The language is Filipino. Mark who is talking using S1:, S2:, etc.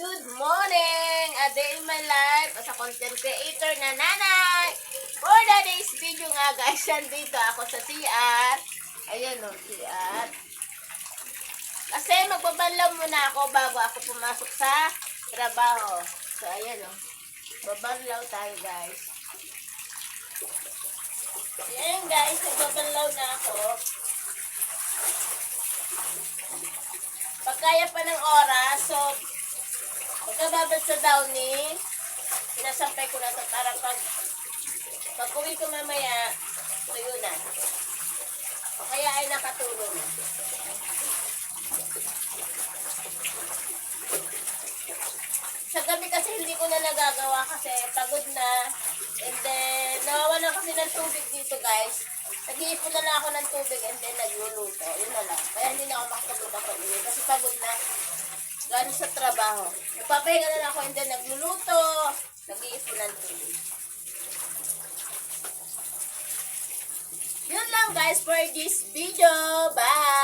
S1: Good morning! A day in my life as a content creator na nanay. For today's video nga guys, nandito ako sa CR. Ayan o, CR. Kasi magbabanlaw muna ako bago ako pumasok sa trabaho. So ayan o, babanlaw tayo guys. Ayan guys, nagbabanlaw na ako. Pagkaya pa ng oras, so pagkababad sa downy, sinasampay ko na ito para pag-uwi ko mamaya, tuyo na. O kaya ay nakatulong na. Sa gabi kasi hindi ko na nagagawa kasi pagod na. And then, nawawalan kasi ng tubig dito guys. Nag-iipon na lang ako ng tubig and then nagluluto. Yun na lang. Kaya hindi na ako makatulog pag-uwi kasi pagod na. Gano'n sa trabaho. Nagpapahinga na lang ako and then nagluluto. Nag-iipon ng tubig. Yun lang guys for this video. Bye!